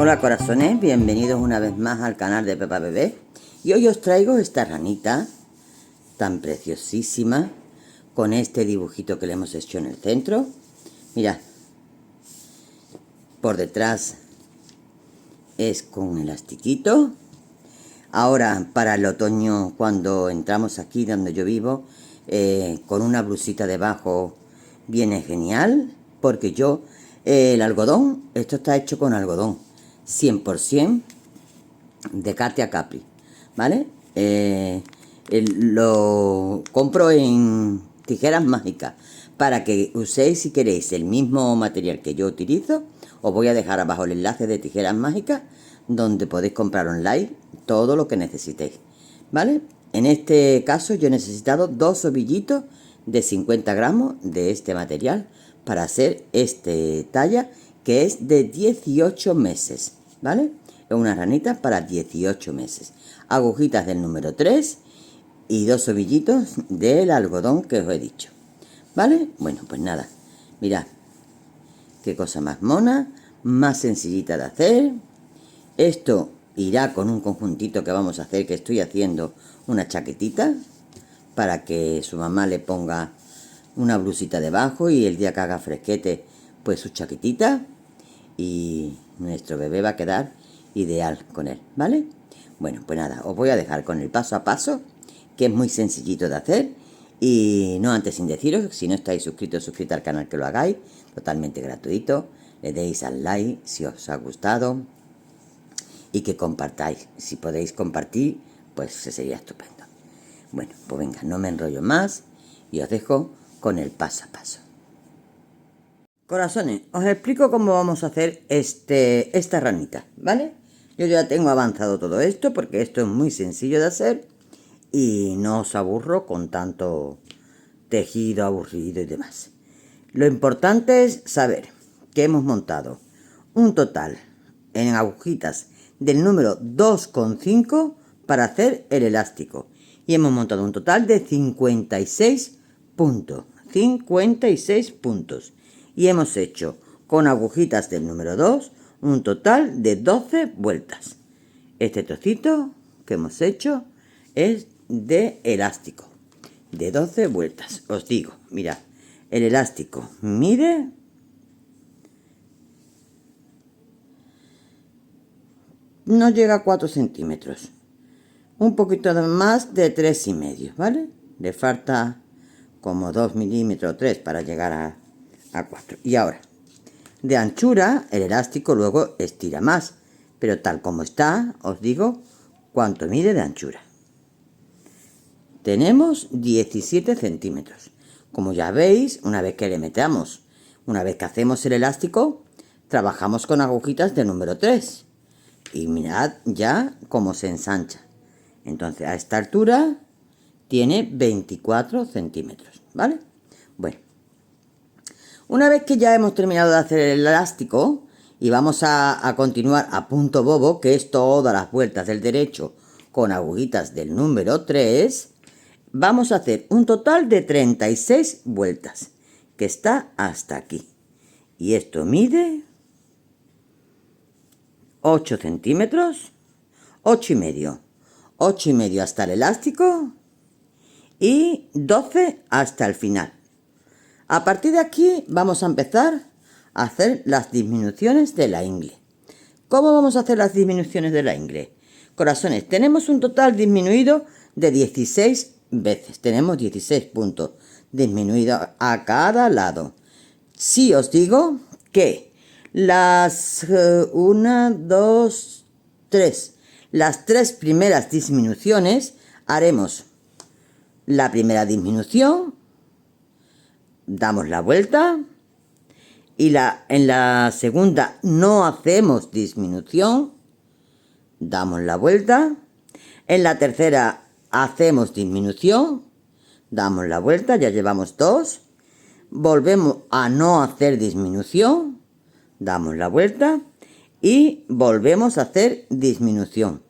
Hola corazones, bienvenidos una vez más al canal de Pepa Bebé. Y hoy os traigo esta ranita tan preciosísima con este dibujito que le hemos hecho en el centro. Mirad, por detrás es con un elastiquito. Ahora para el otoño, cuando entramos aquí donde yo vivo, con una blusita debajo viene genial, porque yo el algodón, esto está hecho con algodón 100% de Katia Capri, ¿vale? Lo compro en Tijeras Mágicas para que uséis, si queréis, el mismo material que yo utilizo. Os voy a dejar abajo el enlace de Tijeras Mágicas, donde podéis comprar online todo lo que necesitéis, ¿vale? En este caso yo he necesitado 2 ovillitos de 50 gramos de este material para hacer este talla, que es de 18 meses, ¿vale? Es una ranita para 18 meses. Agujitas del número 3 y 2 ovillitos del algodón que os he dicho, ¿vale? Bueno, pues nada, mirad qué cosa más mona, más sencillita de hacer. Esto irá con un conjuntito que vamos a hacer, que estoy haciendo una chaquetita para que su mamá le ponga una blusita debajo y el día que haga fresquete, pues su chaquetita, y nuestro bebé va a quedar ideal con él, ¿vale? Bueno, pues nada, os voy a dejar con el paso a paso, que es muy sencillito de hacer. Y no antes sin deciros, si no estáis suscritos al canal, que lo hagáis, totalmente gratuito. Le deis al like si os ha gustado y que compartáis. Si podéis compartir, pues sería estupendo. Bueno, pues venga, no me enrollo más y os dejo con el paso a paso. Corazones, os explico cómo vamos a hacer esta ranita, ¿vale? Yo ya tengo avanzado todo esto porque esto es muy sencillo de hacer y no os aburro con tanto tejido aburrido y demás. Lo importante es saber que hemos montado un total en agujitas del número 2,5 para hacer el elástico, y hemos montado un total de 56 puntos, y hemos hecho con agujitas del número 2 un total de 12 vueltas. Este trocito que hemos hecho es de elástico de 12 vueltas. Os digo, mirad, el elástico mide no llega a 4 centímetros, un poquito más de 3,5, ¿vale? Le falta como 2 milímetros o 3 para llegar a 4. Y ahora, de anchura, el elástico luego estira más, pero tal como está, os digo cuánto mide de anchura. Tenemos 17 centímetros. Como ya veis, una vez que hacemos el elástico, trabajamos con agujitas de número 3. Y mirad ya cómo se ensancha. Entonces, a esta altura tiene 24 centímetros, ¿vale? Bueno, una vez que ya hemos terminado de hacer el elástico, y vamos a continuar a punto bobo, que es todas las vueltas del derecho con agujitas del número 3, vamos a hacer un total de 36 vueltas, que está hasta aquí. Y esto mide 8 centímetros, 8,5. 8,5 hasta el elástico y 12 hasta el final. A partir de aquí vamos a empezar a hacer las disminuciones de la ingle. ¿Cómo vamos a hacer las disminuciones de la ingle? Corazones, tenemos un total disminuido de 16 veces. Tenemos 16 puntos disminuidos a cada lado. Sí os digo que las 1, 2, 3, las 3 primeras disminuciones haremos la primera disminución, damos la vuelta, y en la segunda no hacemos disminución, damos la vuelta. En la tercera hacemos disminución, damos la vuelta, ya llevamos 2. Volvemos a no hacer disminución, damos la vuelta y volvemos a hacer disminución.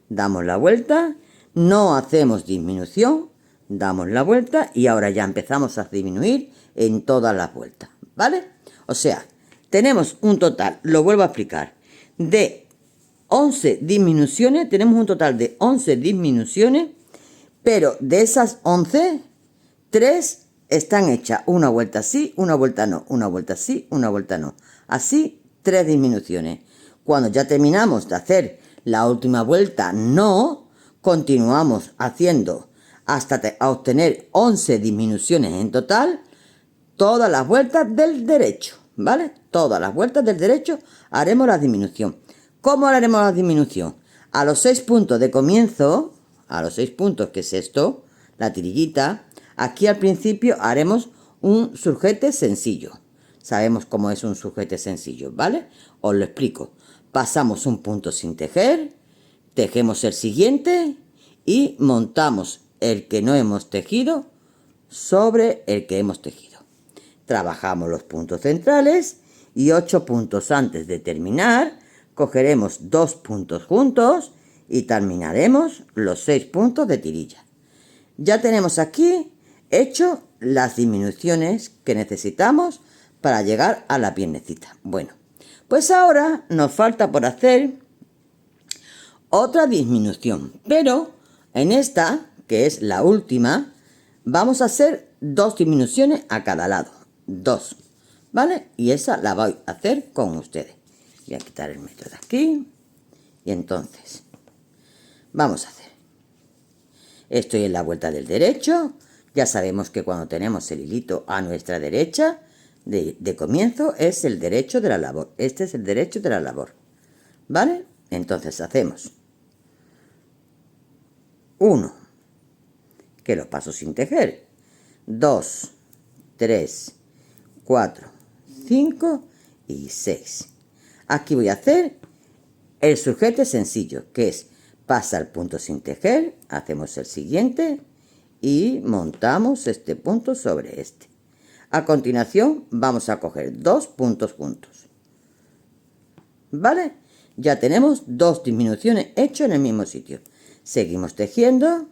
Damos la vuelta, no hacemos disminución, damos la vuelta y ahora ya empezamos a disminuir en todas las vueltas, ¿vale? O sea, tenemos un total, lo vuelvo a explicar, de 11 disminuciones, tenemos un total de 11 disminuciones, pero de esas 11, 3 están hechas una vuelta sí, una vuelta no, una vuelta sí, una vuelta no. Así, 3 disminuciones. Cuando ya terminamos de hacer la última vuelta no, continuamos haciendo hasta obtener 11 disminuciones en total, todas las vueltas del derecho, ¿vale? Todas las vueltas del derecho haremos la disminución. ¿Cómo haremos la disminución? A los 6 puntos de comienzo, a los 6 puntos, que es esto, la tirillita, aquí al principio haremos un sujete sencillo. Sabemos cómo es un sujete sencillo, ¿vale? Os lo explico. Pasamos un punto sin tejer, tejemos el siguiente y montamos el que no hemos tejido sobre el que hemos tejido. Trabajamos los puntos centrales y 8 puntos antes de terminar, cogeremos 2 puntos juntos y terminaremos los 6 puntos de tirilla. Ya tenemos aquí hecho las disminuciones que necesitamos para llegar a la piernecita. Bueno, pues ahora nos falta por hacer otra disminución, pero en esta, que es la última, vamos a hacer 2 disminuciones a cada lado. 2, ¿vale? Y esa la voy a hacer con ustedes. Voy a quitar el metro de aquí. Y entonces, vamos a hacer. Estoy en la vuelta del derecho. Ya sabemos que cuando tenemos el hilito a nuestra derecha, de comienzo, es el derecho de la labor. Este es el derecho de la labor. ¿Vale? Entonces hacemos 1, que lo paso sin tejer. 2, 3, 4, 5 y 6. Aquí voy a hacer el sujete sencillo, que es pasa el punto sin tejer, hacemos el siguiente y montamos este punto sobre este. A continuación vamos a coger 2 puntos juntos. ¿Vale? Ya tenemos 2 disminuciones hechas en el mismo sitio. Seguimos tejiendo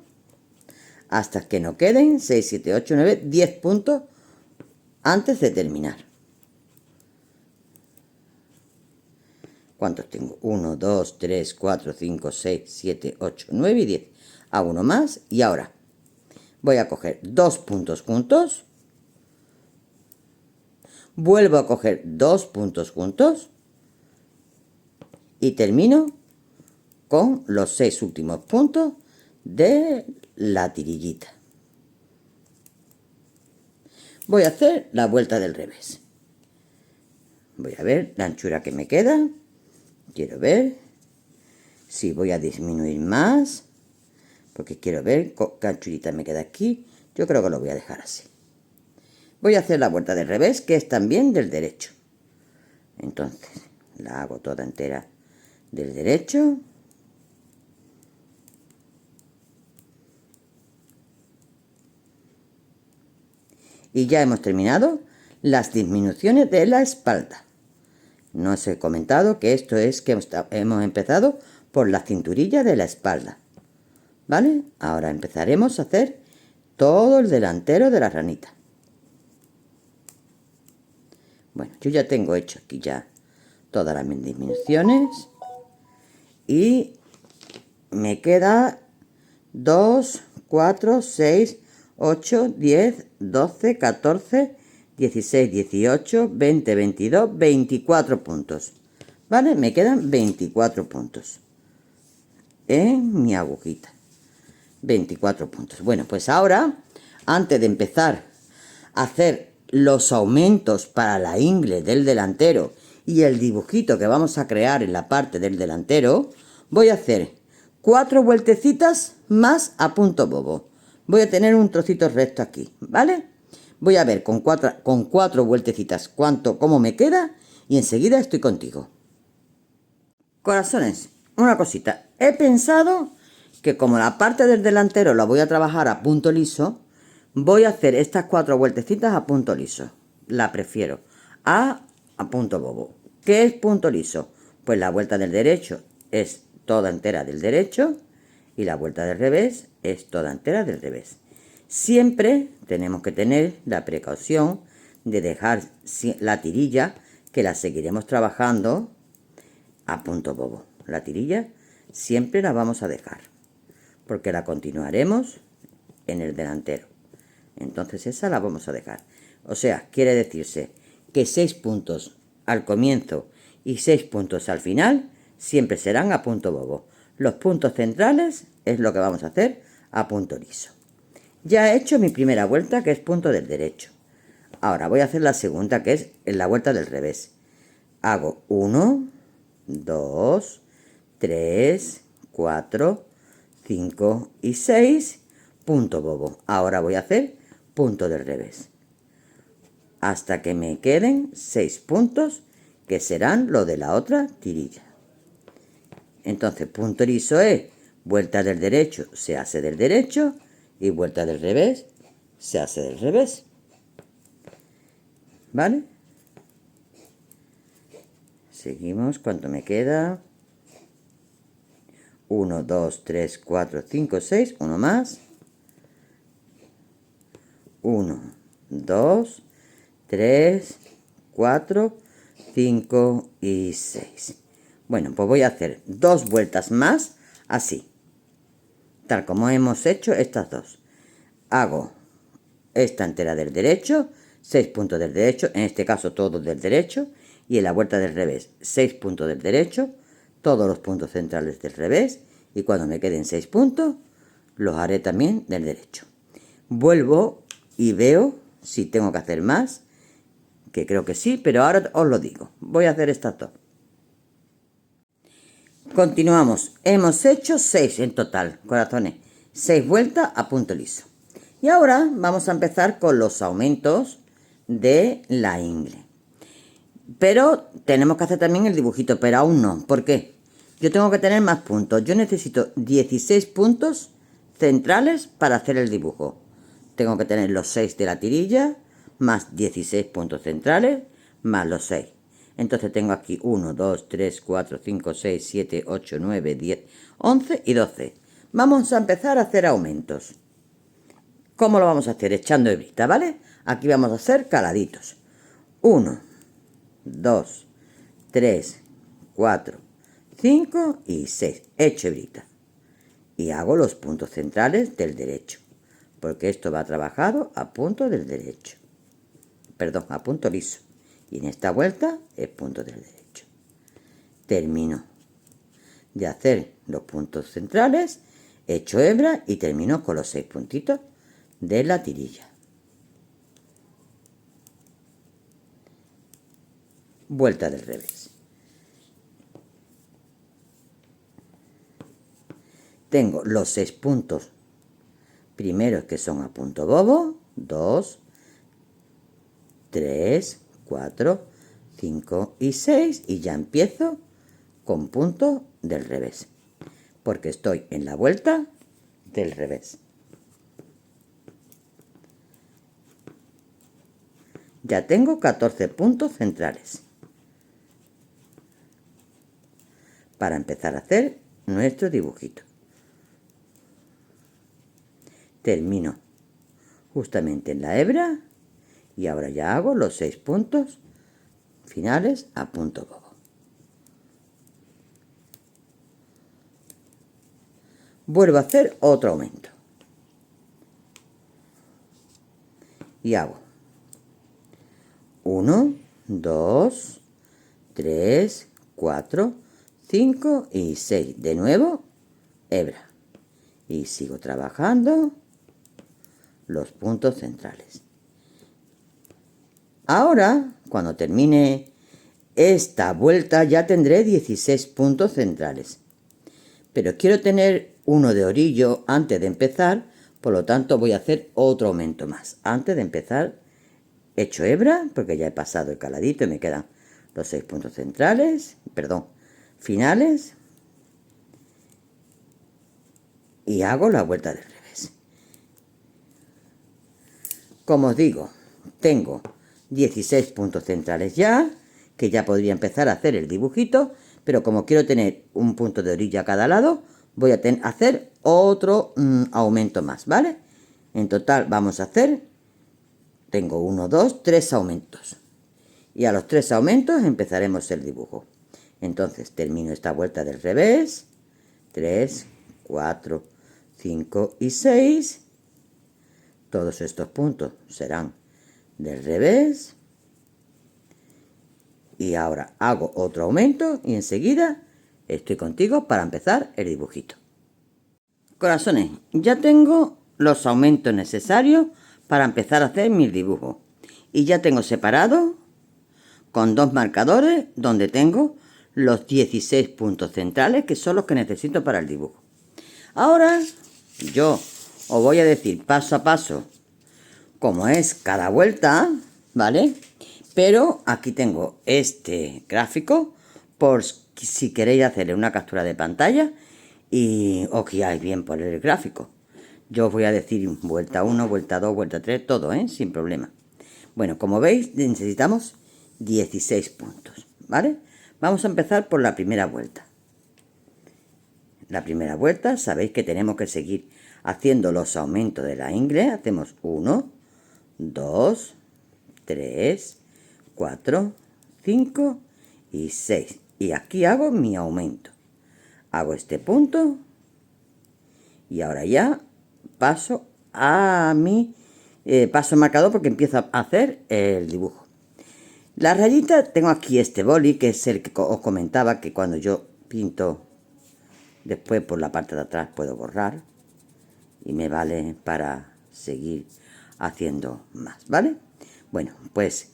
hasta que nos queden 6, 7, 8, 9, 10 puntos antes de terminar. ¿Cuántos tengo? 1, 2, 3, 4, 5, 6, 7, 8, 9 y 10. Hago uno más y ahora voy a coger 2 puntos juntos. Vuelvo a coger 2 puntos juntos. Y termino con los 6 últimos puntos de la tirillita. Voy a hacer la vuelta del revés. Voy a ver la anchura que me queda. Quiero ver si voy a disminuir más, porque quiero ver qué anchurita me queda aquí. Yo creo que lo voy a dejar así. Voy a hacer la vuelta del revés, que es también del derecho. Entonces, la hago toda entera del derecho. Y ya hemos terminado las disminuciones de la espalda. No os he comentado que esto es que hemos empezado por la cinturilla de la espalda. ¿Vale? Ahora empezaremos a hacer todo el delantero de la ranita. Bueno, yo ya tengo hecho aquí ya todas las disminuciones. Y me queda 2, 4, 6, 8, 10, 12, 14, 16, 18, 20, 22, 24 puntos. ¿Vale? Me quedan 24 puntos en mi agujita. 24 puntos. Bueno, pues ahora, antes de empezar a hacer los aumentos para la ingle del delantero y el dibujito que vamos a crear en la parte del delantero, voy a hacer 4 vueltecitas más a punto bobo. Voy a tener un trocito recto aquí, ¿vale? Voy a ver con cuatro vueltecitas cómo me queda y enseguida estoy contigo. Corazones, una cosita. He pensado que como la parte del delantero la voy a trabajar a punto liso, voy a hacer estas 4 vueltecitas a punto liso. La prefiero a punto bobo. ¿Qué es punto liso? Pues la vuelta del derecho es toda entera del derecho y la vuelta del revés es toda entera del revés. Siempre tenemos que tener la precaución de dejar la tirilla, que la seguiremos trabajando a punto bobo. la tirilla siempre la vamos a dejar, porque la continuaremos en el delantero. Entonces esa la vamos a dejar. O sea, quiere decirse que 6 puntos al comienzo y 6 puntos al final siempre serán a punto bobo. Los puntos centrales es lo que vamos a hacer a punto liso. Ya he hecho mi primera vuelta, que es punto del derecho. Ahora voy a hacer la segunda, que es en la vuelta del revés. Hago 1, 2, 3, 4, 5 y 6, punto bobo. Ahora voy a hacer punto del revés, hasta que me queden 6 puntos, que serán lo de la otra tirilla. Entonces, punto liso es vuelta del derecho, se hace del derecho, y vuelta del revés, se hace del revés. ¿Vale? Seguimos. ¿Cuánto me queda? 1, 2, 3, 4, 5, 6. Uno más. 1, 2, 3, 4, 5 y 6. Bueno, pues voy a hacer 2 vueltas más así, tal como hemos hecho estas dos. Hago esta entera del derecho, 6 puntos del derecho, en este caso todos del derecho, y en la vuelta del revés 6 puntos del derecho, todos los puntos centrales del revés, y cuando me queden 6 puntos los haré también del derecho. Vuelvo y veo si tengo que hacer más, que creo que sí, pero ahora os lo digo. Voy a hacer estas dos. Continuamos. Hemos hecho 6 en total, corazones. 6 vueltas a punto liso. Y ahora vamos a empezar con los aumentos de la ingle. Pero tenemos que hacer también el dibujito, pero aún no. ¿Por qué? Yo tengo que tener más puntos. Yo necesito 16 puntos centrales para hacer el dibujo. Tengo que tener los 6 de la tirilla, más 16 puntos centrales, más los 6. Entonces tengo aquí 1, 2, 3, 4, 5, 6, 7, 8, 9, 10, 11 y 12. Vamos a empezar a hacer aumentos. ¿Cómo lo vamos a hacer? Echando hebrita, ¿vale? Aquí vamos a hacer caladitos. 1, 2, 3, 4, 5 y 6. Echo hebrita. Y hago los puntos centrales del derecho, porque esto va trabajado a punto del derecho. Perdón, a punto liso. Y en esta vuelta es punto del derecho. Termino de hacer los puntos centrales, echo hebra y termino con los 6 puntitos de la tirilla. Vuelta del revés. Tengo los 6 puntos primeros, que son a punto bobo. 2, 3, 4, 5 y 6. Y ya empiezo con punto del revés, porque estoy en la vuelta del revés. Ya tengo 14 puntos centrales para empezar a hacer nuestro dibujito. Termino justamente en la hebra y ahora ya hago los 6 puntos finales a punto bobo. Vuelvo a hacer otro aumento y hago 1, 2, 3, 4, 5 y 6. De nuevo, hebra. Y sigo trabajando los puntos centrales. Ahora, cuando termine esta vuelta, ya tendré 16 puntos centrales. Pero quiero tener uno de orillo antes de empezar, por lo tanto voy a hacer otro aumento más. Antes de empezar, echo hebra, porque ya he pasado el caladito y me quedan los 6 puntos centrales, finales, y hago la vuelta del revés. Como os digo, tengo 16 puntos centrales ya, que ya podría empezar a hacer el dibujito, pero como quiero tener un punto de orilla a cada lado, voy a hacer otro aumento más, ¿vale? En total vamos a hacer, tengo 1, 2, 3 aumentos. Y a los 3 aumentos empezaremos el dibujo. Entonces termino esta vuelta del revés. 3, 4, 5 y 6. Todos estos puntos serán del revés. Y ahora hago otro aumento y enseguida estoy contigo para empezar el dibujito. Corazones, ya tengo los aumentos necesarios para empezar a hacer mi dibujo. Y ya tengo separado con 2 marcadores donde tengo los 16 puntos centrales que son los que necesito para el dibujo. Ahora yo os voy a decir paso a paso cómo es cada vuelta, ¿vale? Pero aquí tengo este gráfico por si queréis hacerle una captura de pantalla y os guiáis bien por el gráfico. Yo os voy a decir vuelta 1, vuelta 2, vuelta 3, todo, sin problema. Bueno, como veis necesitamos 16 puntos, ¿vale? Vamos a empezar por la primera vuelta. La primera vuelta sabéis que tenemos que seguir haciendo los aumentos de la ingle. Hacemos 1, 2, 3, 4, 5 y 6. Y aquí hago mi aumento. Hago este punto y ahora ya paso a mi paso marcador porque empiezo a hacer el dibujo. La rayita, tengo aquí este boli que es el que os comentaba que cuando yo pinto después por la parte de atrás puedo borrar y me vale para seguir haciendo más, ¿vale? Bueno, pues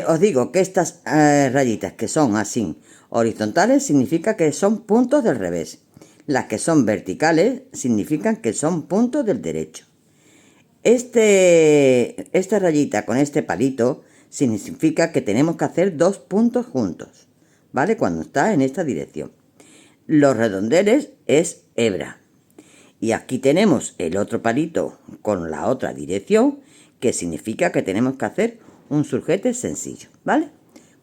os digo que estas rayitas que son así horizontales significa que son puntos del revés. Las que son verticales significan que son puntos del derecho. Esta rayita con este palito significa que tenemos que hacer 2 puntos juntos, ¿vale? Cuando está en esta dirección. Los redondeles es hebra. Y aquí tenemos el otro palito con la otra dirección, que significa que tenemos que hacer un surjete sencillo, ¿vale?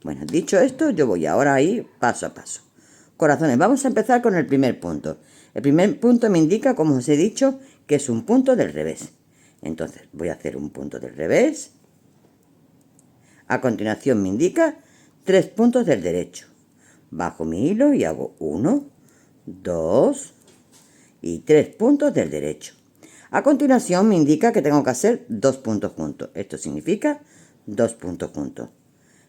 Bueno, dicho esto, yo voy ahora a ir paso a paso. Corazones, vamos a empezar con el primer punto. El primer punto me indica, como os he dicho, que es un punto del revés. Entonces, voy a hacer un punto del revés. A continuación me indica 3 puntos del derecho. Bajo mi hilo y hago 1, 2 y 3 puntos del derecho. A continuación me indica que tengo que hacer 2 puntos juntos. Esto significa 2 puntos juntos.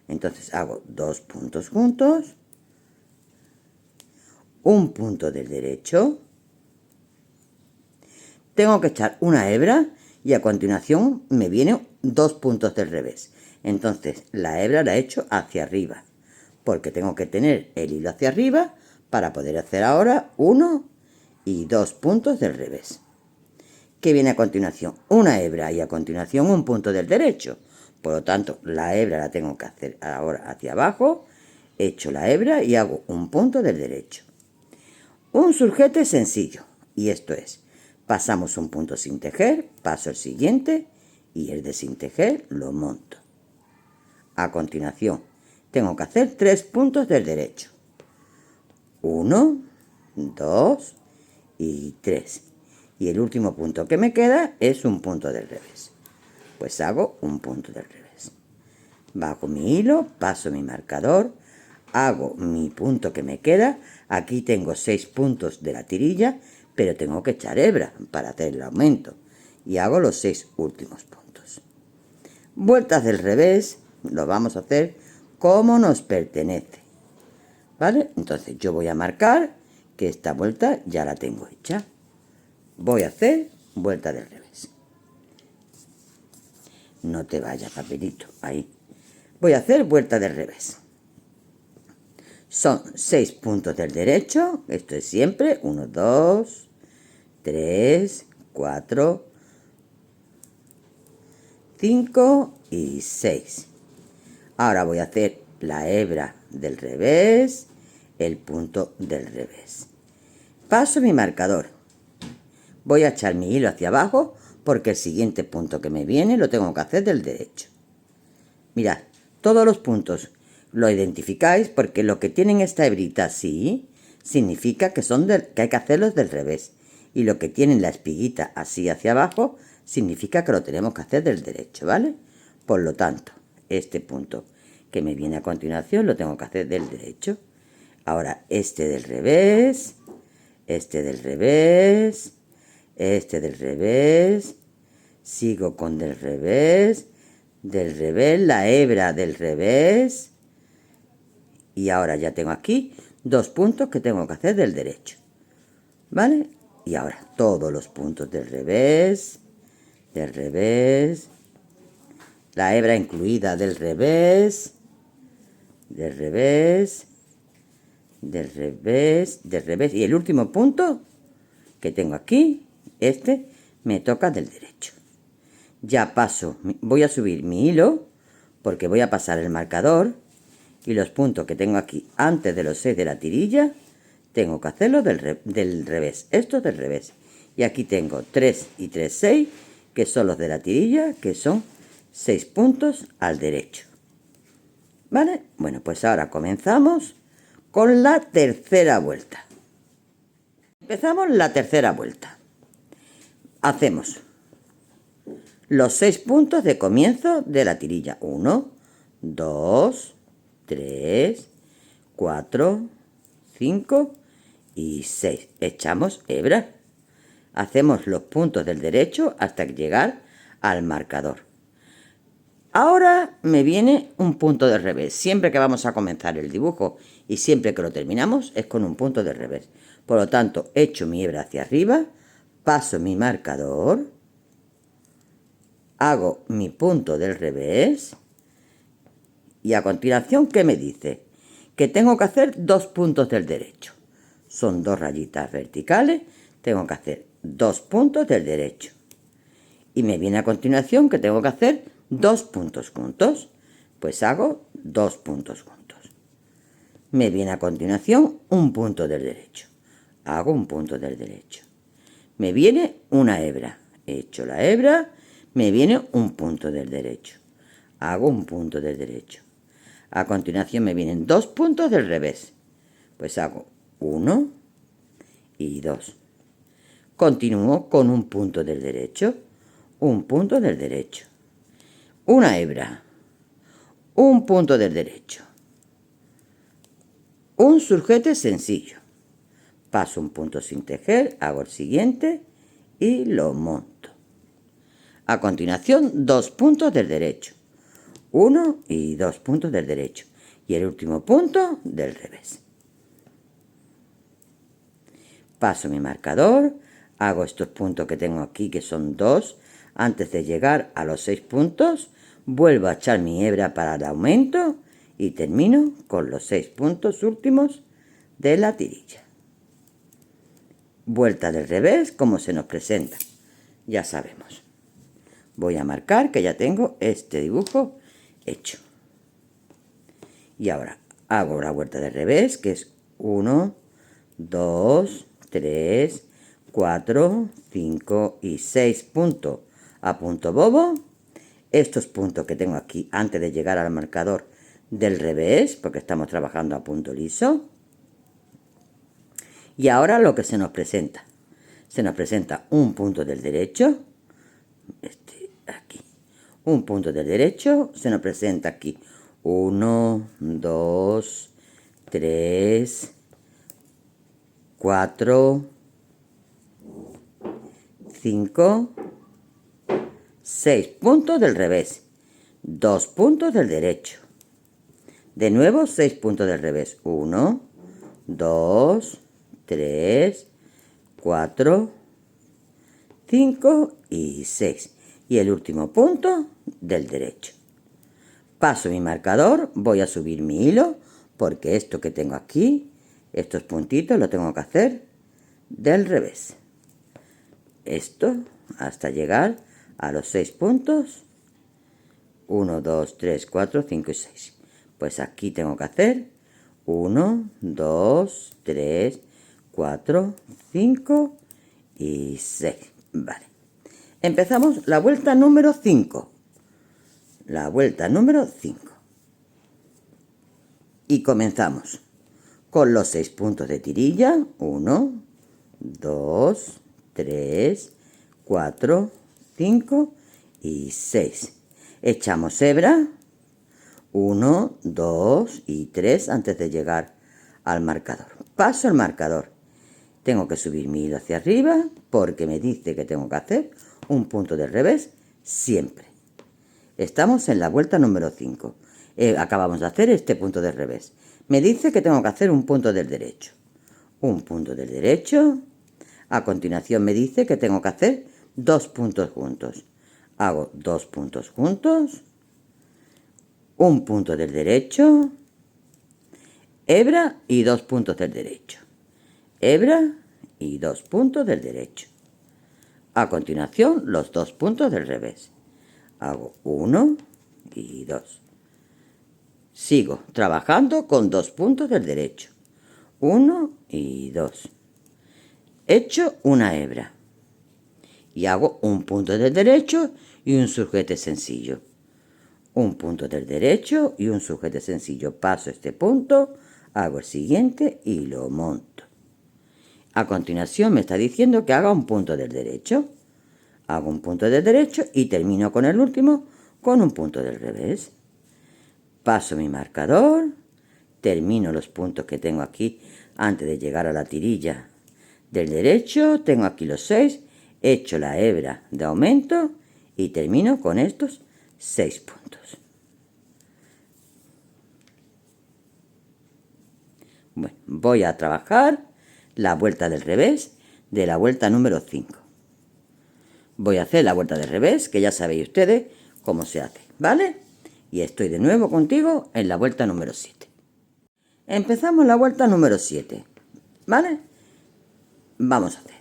Entonces hago 2 puntos juntos, un punto del derecho, tengo que echar una hebra y a continuación me vienen 2 puntos del revés. Entonces la hebra la echo hacia arriba, porque tengo que tener el hilo hacia arriba para poder hacer ahora 1 y 2 puntos del revés. ¿Qué viene a continuación? Una hebra y a continuación un punto del derecho. Por lo tanto, la hebra la tengo que hacer ahora hacia abajo, echo la hebra y hago un punto del derecho. Un surjete sencillo, y esto es, pasamos un punto sin tejer, paso el siguiente y el de sin tejer lo monto. A continuación, tengo que hacer 3 puntos del derecho. 1, 2 y 3. Y el último punto que me queda es un punto del revés. Pues hago un punto del revés. Bajo mi hilo, paso mi marcador, hago mi punto que me queda. Aquí tengo 6 puntos de la tirilla, pero tengo que echar hebra para hacer el aumento. Y hago los 6 últimos puntos. Vueltas del revés, lo vamos a hacer como nos pertenece. ¿Vale? Entonces yo voy a marcar que esta vuelta ya la tengo hecha. Voy a hacer vuelta del revés. No te vayas, papelito, ahí. Voy a hacer vuelta del revés. Son 6 puntos del derecho, esto es siempre 1, 2, 3, 4, 5 y 6. Ahora voy a hacer la hebra del revés, el punto del revés. Paso mi marcador. Voy a echar mi hilo hacia abajo porque el siguiente punto que me viene lo tengo que hacer del derecho. Mirad, todos los puntos lo identificáis porque lo que tienen esta hebrita así significa que que hay que hacerlos del revés. Y lo que tienen la espiguita así hacia abajo significa que lo tenemos que hacer del derecho, ¿vale? Por lo tanto, este punto que me viene a continuación lo tengo que hacer del derecho. Ahora este del revés, este del revés, este del revés, sigo con del revés, la hebra del revés, y ahora ya tengo aquí 2 puntos que tengo que hacer del derecho, ¿vale? Y ahora todos los puntos del revés, la hebra incluida del revés, del revés, del revés, del revés, y el último punto que tengo aquí, este, me toca del derecho. Ya paso, voy a subir mi hilo, porque voy a pasar el marcador, y los puntos que tengo aquí antes de los 6 de la tirilla, tengo que hacerlo del revés, esto del revés. Y aquí tengo 3 y 3, 6, que son los de la tirilla, que son 6 puntos al derecho. ¿Vale? Bueno, pues ahora comenzamos con la tercera vuelta. Empezamos la tercera vuelta. Hacemos los 6 puntos de comienzo de la tirilla. 1, 2, 3, 4, 5 y 6. Echamos hebra. Hacemos los puntos del derecho hasta llegar al marcador. Ahora me viene un punto de revés. Siempre que vamos a comenzar el dibujo y siempre que lo terminamos es con un punto de revés. Por lo tanto, echo mi hebra hacia arriba, paso mi marcador, hago mi punto del revés y a continuación, ¿qué me dice? Que tengo que hacer 2 puntos del derecho. Son 2 rayitas verticales, tengo que hacer 2 puntos del derecho. Y me viene a continuación que tengo que hacer 2 puntos juntos. Pues hago 2 puntos juntos. Me viene a continuación un punto del derecho. Hago un punto del derecho. Me viene una hebra. Echo la hebra, me viene un punto del derecho. Hago un punto del derecho. A continuación me vienen 2 puntos del revés. Pues hago 1 y 2. Continúo con un punto del derecho, un punto del derecho, una hebra, un punto del derecho, un surjete sencillo. Paso un punto sin tejer, hago el siguiente y lo monto. A continuación, 2 puntos del derecho, 1 y 2 puntos del derecho y el último punto del revés. Paso mi marcador, hago estos puntos que tengo aquí, que son 2. Antes de llegar a los 6 puntos, vuelvo a echar mi hebra para el aumento y termino con los 6 puntos últimos de la tirilla. Vuelta del revés, como se nos presenta. Ya sabemos. Voy a marcar que ya tengo este dibujo hecho. Y ahora hago la vuelta del revés, que es 1, 2, 3, 4, 5 y 6 puntos a punto bobo. Estos puntos que tengo aquí antes de llegar al marcador del revés, porque estamos trabajando a punto liso. Y ahora lo que se nos presenta. Se nos presenta un punto del derecho. Aquí. Un punto del derecho. Se nos presenta aquí 1, 2, 3, 4, 5, 6 puntos del revés, 2 puntos del derecho. De nuevo 6 puntos del revés. 1, 2, 3, 4, 5 y 6. Y el último punto del derecho. Paso mi marcador, voy a subir mi hilo, porque esto que tengo aquí, estos puntitos, lo tengo que hacer del revés. Esto hasta llegar a los 6 puntos. 1, 2, 3, 4, 5 y 6. Pues aquí tengo que hacer 1, 2, 3, 4, 5 y 6. Vale. Empezamos la vuelta número 5. La vuelta número 5. Y comenzamos con los 6 puntos de tirilla. 1, 2, 3, 4, 5 y 6. Echamos hebra. 1, 2 y 3 antes de llegar al marcador. Paso el marcador. Tengo que subir mi hilo hacia arriba porque me dice que tengo que hacer un punto del revés siempre. Estamos en la vuelta número 5. Acabamos de hacer este punto del revés. Me dice que tengo que hacer un punto del derecho. Un punto del derecho. A continuación me dice que tengo que hacer 2 puntos juntos. Hago 2 puntos juntos. Un punto del derecho. Hebra y 2 puntos del derecho. Hebra y 2 puntos del derecho. A continuación, los 2 puntos del revés. Hago 1 y 2. Sigo trabajando con 2 puntos del derecho. 1 y 2. Echo una hebra. Y hago un punto del derecho y un sujete sencillo. Un punto del derecho y un sujete sencillo. Paso este punto, hago el siguiente y lo monto. A continuación me está diciendo que haga un punto del derecho. Hago un punto del derecho y termino con el último con un punto del revés. Paso mi marcador, termino los puntos que tengo aquí antes de llegar a la tirilla del derecho. Tengo aquí los 6, echo la hebra de aumento y termino con estos 6 puntos. Bueno, voy a trabajar la vuelta del revés de la vuelta número 5. Voy a hacer la vuelta del revés, que ya sabéis ustedes cómo se hace, ¿vale? Y estoy de nuevo contigo en la vuelta número 7. Empezamos la vuelta número 7, ¿vale? Vamos a hacer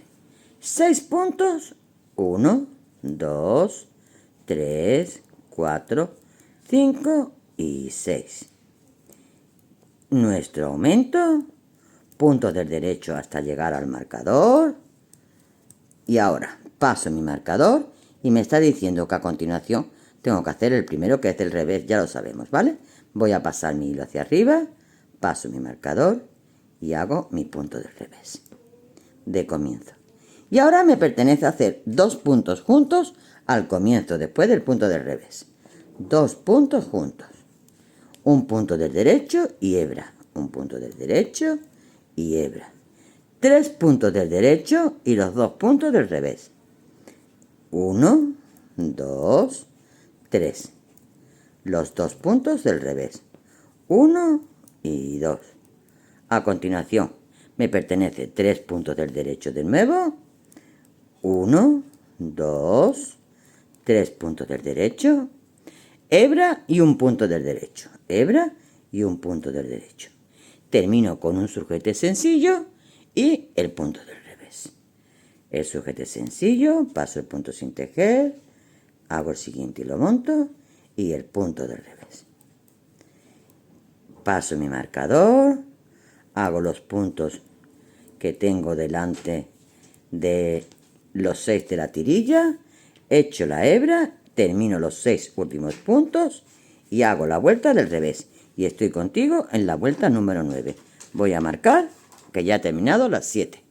6 puntos, 1, 2, 3, 4, 5 y 6. Nuestro aumento, puntos del derecho hasta llegar al marcador. Y ahora paso mi marcador y me está diciendo que a continuación tengo que hacer el primero, que es el revés, ya lo sabemos, ¿vale? Voy a pasar mi hilo hacia arriba, paso mi marcador y hago mi punto del revés de comienzo. Y ahora me pertenece hacer 2 puntos juntos al comienzo, después del punto del revés. 2 puntos juntos. Un punto del derecho y hebra. Un punto del derecho y hebra. 3 puntos del derecho y los 2 puntos del revés. 1, 2, 3. Los 2 puntos del revés. 1 y 2. A continuación, me pertenece 3 puntos del derecho de nuevo. 1, 2, 3 puntos del derecho. Hebra y un punto del derecho. Hebra y un punto del derecho. Termino con un sujete sencillo y el punto del revés. El sujete sencillo, paso el punto sin tejer, hago el siguiente y lo monto, y el punto del revés. Paso mi marcador, hago los puntos que tengo delante de los 6 de la tirilla, echo la hebra, termino los 6 últimos puntos y hago la vuelta del revés. Y estoy contigo en la vuelta número 9. Voy a marcar que ya he terminado las 7.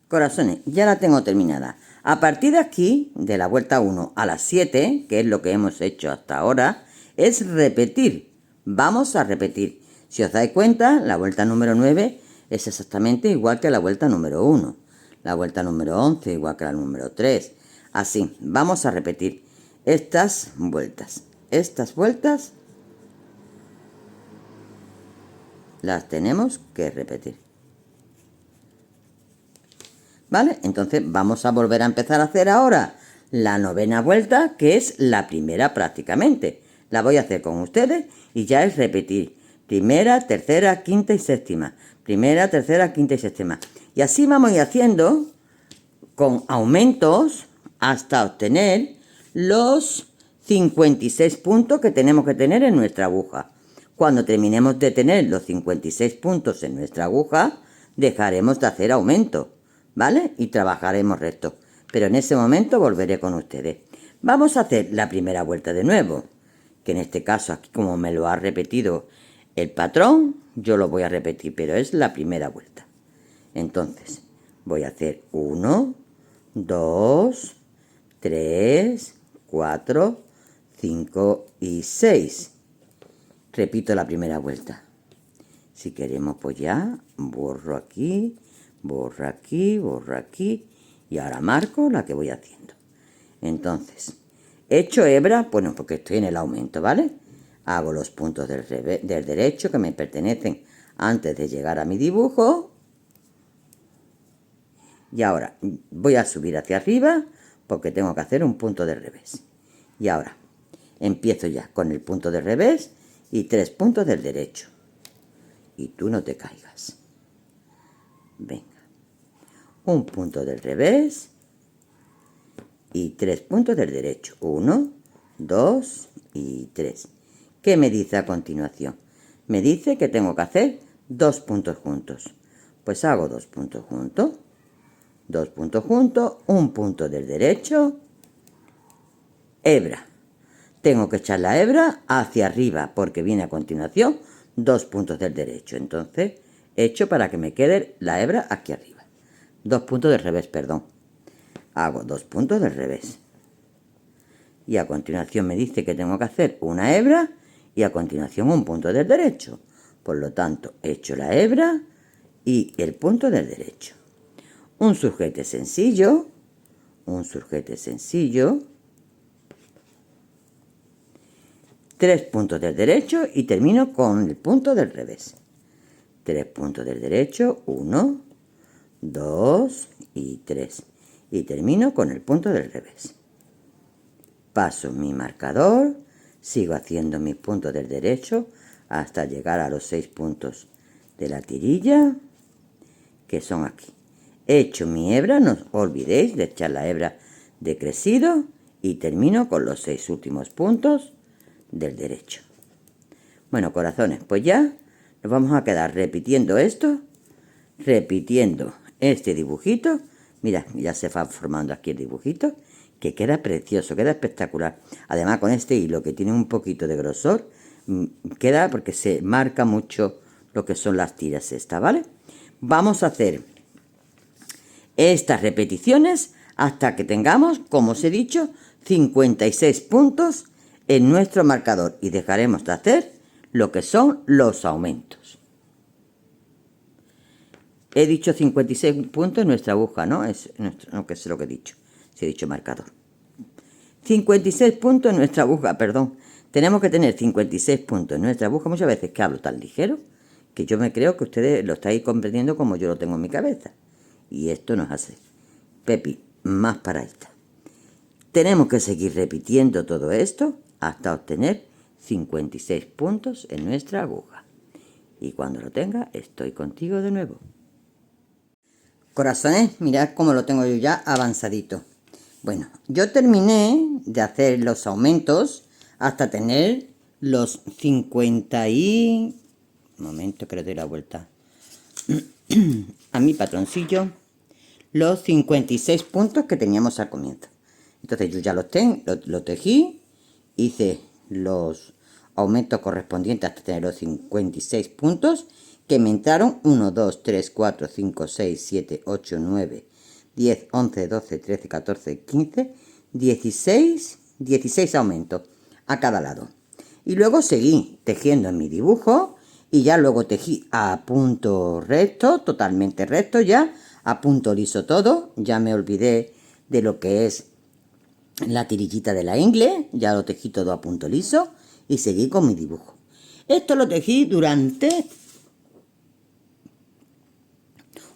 Corazones, ya la tengo terminada. A partir de aquí, de la vuelta 1 a las 7, que es lo que hemos hecho hasta ahora, es repetir. Vamos a repetir. Si os dais cuenta, la vuelta número 9 es exactamente igual que la vuelta número 1. La vuelta número 11 igual que la número 3. Así, vamos a repetir estas vueltas. Estas vueltas las tenemos que repetir. ¿Vale? Entonces vamos a volver a empezar a hacer ahora la 9ª vuelta, que es la primera prácticamente. La voy a hacer con ustedes y ya es repetir. Primera, tercera, quinta y séptima. Primera, tercera, quinta y séptima. Y así vamos a ir haciendo con aumentos hasta obtener los 56 puntos que tenemos que tener en nuestra aguja. Cuando terminemos de tener los 56 puntos en nuestra aguja, dejaremos de hacer aumento, ¿vale? Y trabajaremos recto. Pero en ese momento volveré con ustedes. Vamos a hacer la primera vuelta de nuevo, que en este caso aquí como me lo ha repetido el patrón, yo lo voy a repetir, pero es la primera vuelta. Entonces, voy a hacer 1, 2, 3, 4, 5 y 6. Repito la primera vuelta. Si queremos, pues ya borro aquí, borro aquí, borro aquí. Y ahora marco la que voy haciendo. Entonces, he hecho hebra, bueno, porque estoy en el aumento, ¿vale? Hago los puntos del derecho que me pertenecen antes de llegar a mi dibujo. Y ahora voy a subir hacia arriba porque tengo que hacer un punto de revés. Y ahora empiezo ya con el punto de revés y 3 puntos del derecho. Y tú no te caigas. Venga. Un punto del revés y 3 puntos del derecho. 1, 2 y 3. ¿Qué me dice a continuación? Me dice que tengo que hacer 2 puntos juntos. Pues hago 2 puntos juntos. 2 puntos juntos, un punto del derecho, hebra. Tengo que echar la hebra hacia arriba porque viene a continuación 2 puntos del derecho. Entonces, echo para que me quede la hebra aquí arriba. 2 puntos del revés, perdón. Hago 2 puntos del revés. Y a continuación me dice que tengo que hacer una hebra y a continuación un punto del derecho. Por lo tanto, echo la hebra y el punto del derecho. Un surjete sencillo, 3 puntos del derecho y termino con el punto del revés. 3 puntos del derecho, 1, 2 y 3. Y termino con el punto del revés. Paso mi marcador, sigo haciendo mis puntos del derecho hasta llegar a los 6 puntos de la tirilla, que son aquí. He hecho mi hebra, no os olvidéis de echar la hebra de crecido y termino con los 6 últimos puntos del derecho. Bueno, corazones, pues ya nos vamos a quedar repitiendo esto, repitiendo este dibujito. Mira, ya se va formando aquí el dibujito, que queda precioso, queda espectacular. Además, con este hilo que tiene un poquito de grosor, queda porque se marca mucho lo que son las tiras estas, ¿vale? Vamos a hacer estas repeticiones hasta que tengamos, como os he dicho, 56 puntos en nuestro marcador y dejaremos de hacer lo que son los aumentos. He dicho 56 puntos en nuestra aguja, ¿no? No, que es lo que he dicho. Si he dicho marcador. 56 puntos en nuestra aguja, perdón. Tenemos que tener 56 puntos en nuestra aguja. Muchas veces que hablo tan ligero que yo me creo que ustedes lo estáis comprendiendo como yo lo tengo en mi cabeza. Y esto nos hace, Pepi, más para esta. Tenemos que seguir repitiendo todo esto hasta obtener 56 puntos en nuestra aguja. Y cuando lo tenga, estoy contigo de nuevo. Corazones, mirad cómo lo tengo yo ya avanzadito. Bueno, yo terminé de hacer los aumentos hasta tener los 50 y... Un momento que le doy la vuelta a mi patroncillo, los 56 puntos que teníamos al comienzo. Entonces yo ya los lo tejí, hice los aumentos correspondientes hasta tener los 56 puntos que me entraron 1, 2, 3, 4, 5, 6, 7, 8, 9, 10, 11, 12, 13, 14, 15, 16 aumentos a cada lado. Y luego seguí tejiendo en mi dibujo y ya luego tejí a punto recto, totalmente recto ya, a punto liso todo. Ya me olvidé de lo que es la tirillita de la ingle, ya lo tejí todo a punto liso y seguí con mi dibujo. Esto lo tejí durante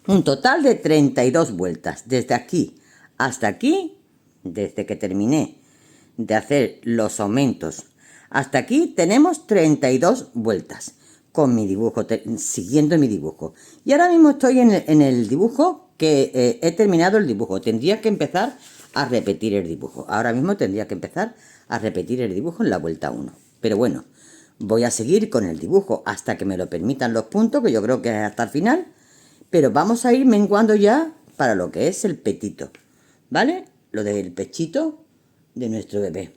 un total de 32 vueltas, desde aquí hasta aquí, desde que terminé de hacer los aumentos hasta aquí tenemos 32 vueltas con mi dibujo, siguiendo mi dibujo. Y ahora mismo estoy en el dibujo que he terminado el dibujo. Tendría que empezar a repetir el dibujo. Ahora mismo tendría que empezar a repetir el dibujo en la vuelta 1. Pero bueno, voy a seguir con el dibujo hasta que me lo permitan los puntos, que yo creo que es hasta el final. Pero vamos a ir menguando ya para lo que es el petito, ¿vale? Lo del pechito de nuestro bebé.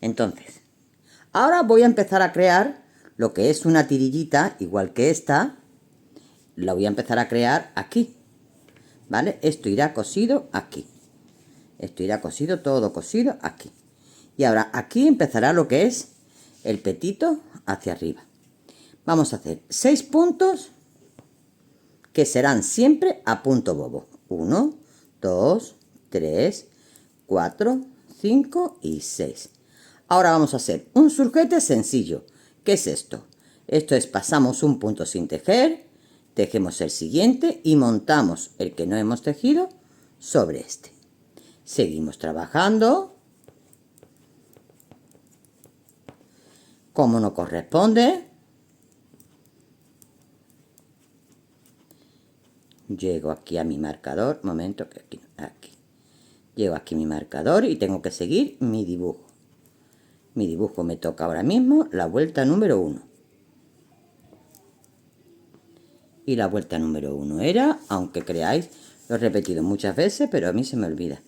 Entonces, ahora voy a empezar a crear lo que es una tirillita, igual que esta. La voy a empezar a crear aquí, ¿vale? Esto irá cosido aquí. Esto irá cosido, todo cosido aquí. Y ahora aquí empezará lo que es el petito hacia arriba. Vamos a hacer 6 puntos que serán siempre a punto bobo. 1, 2, 3, 4, 5 y 6. Ahora vamos a hacer un surjete sencillo. ¿Qué es esto? Esto es pasamos un punto sin tejer, tejemos el siguiente y montamos el que no hemos tejido sobre este. Seguimos trabajando como nos corresponde. Llego aquí a mi marcador, momento que aquí. Llego aquí a mi marcador y tengo que seguir mi dibujo. Mi dibujo me toca ahora mismo la vuelta número 1. Y la vuelta número 1 era, aunque creáis, lo he repetido muchas veces, pero a mí se me olvida.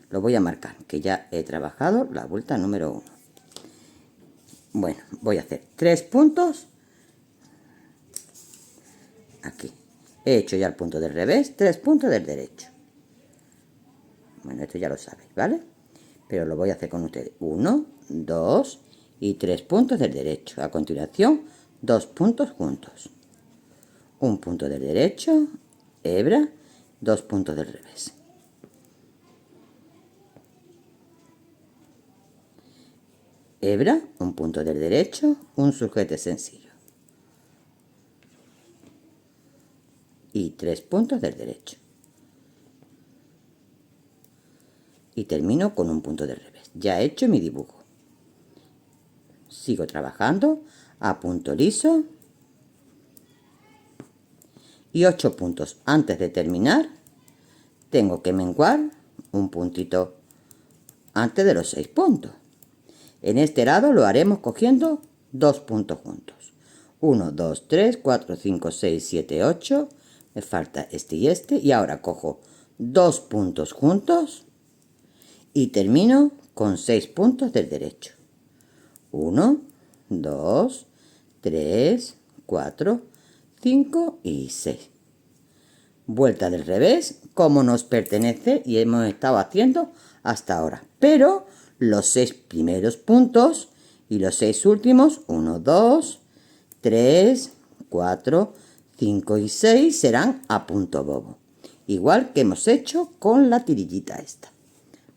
Lo voy a marcar, que ya he trabajado la vuelta número 1. Bueno, voy a hacer 3 puntos. Aquí. He hecho ya el punto del revés, 3 puntos del derecho. Bueno, esto ya lo sabéis, ¿vale? Pero lo voy a hacer con ustedes. 1, 2 y 3 puntos del derecho. A continuación, 2 puntos juntos. Un punto del derecho, hebra, 2 puntos del revés. Hebra, un punto del derecho, un surjete sencillo. Y 3 puntos del derecho. Y termino con un punto del revés. Ya he hecho mi dibujo. Sigo trabajando a punto liso. Y 8 puntos antes de terminar, tengo que menguar un puntito antes de los 6 puntos. En este lado lo haremos cogiendo 2 puntos juntos. 1, 2, 3, 4, 5, 6, 7, 8. Me falta este y este. Y ahora cojo 2 puntos juntos y termino con 6 puntos del derecho. 1, 2, 3, 4, 5 y 6. Vuelta del revés, como nos pertenece y hemos estado haciendo hasta ahora. Pero los 6 primeros puntos y los 6 últimos, 1, 2, 3, 4, 5 y 6 serán a punto bobo. Igual que hemos hecho con la tirillita esta.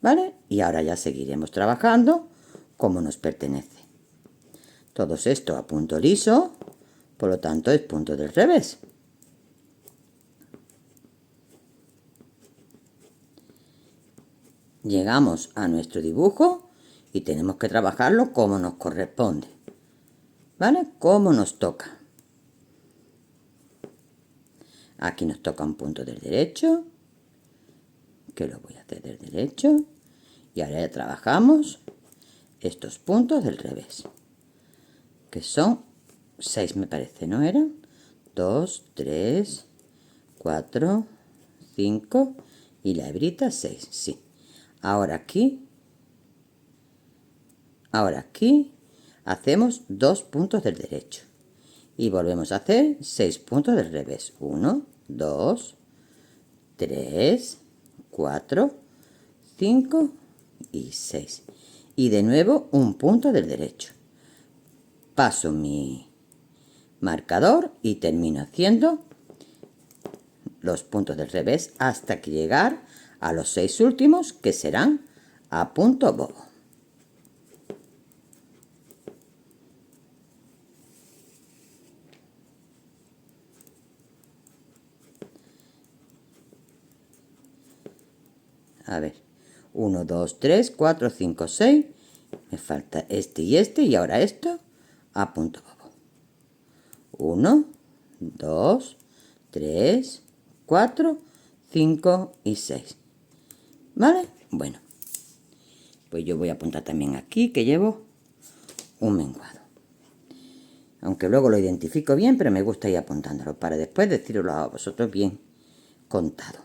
¿Vale? Y ahora ya seguiremos trabajando como nos pertenece. Todo esto a punto liso, por lo tanto es punto del revés. Llegamos a nuestro dibujo y tenemos que trabajarlo como nos corresponde. ¿Vale? Como nos toca. Aquí nos toca un punto del derecho, que lo voy a hacer del derecho. Y ahora ya trabajamos estos puntos del revés, que son 6 me parece, ¿no eran? 2, 3, 4, 5 y la hebrita 6, sí. Ahora aquí hacemos 2 puntos del derecho y volvemos a hacer 6 puntos del revés. 1, 2, 3, 4, 5 y 6. Y de nuevo un punto del derecho. Paso mi marcador y termino haciendo los puntos del revés hasta que llegar a los 6 últimos, que serán a punto bobo. A ver, 1, 2, 3, 4, 5, 6. Me falta este y ahora esto a punto bobo. 1, 2, 3, 4, 5 y 6. ¿Vale? Bueno, pues yo voy a apuntar también aquí que llevo un menguado. Aunque luego lo identifico bien, pero me gusta ir apuntándolo para después decirlo a vosotros bien contado.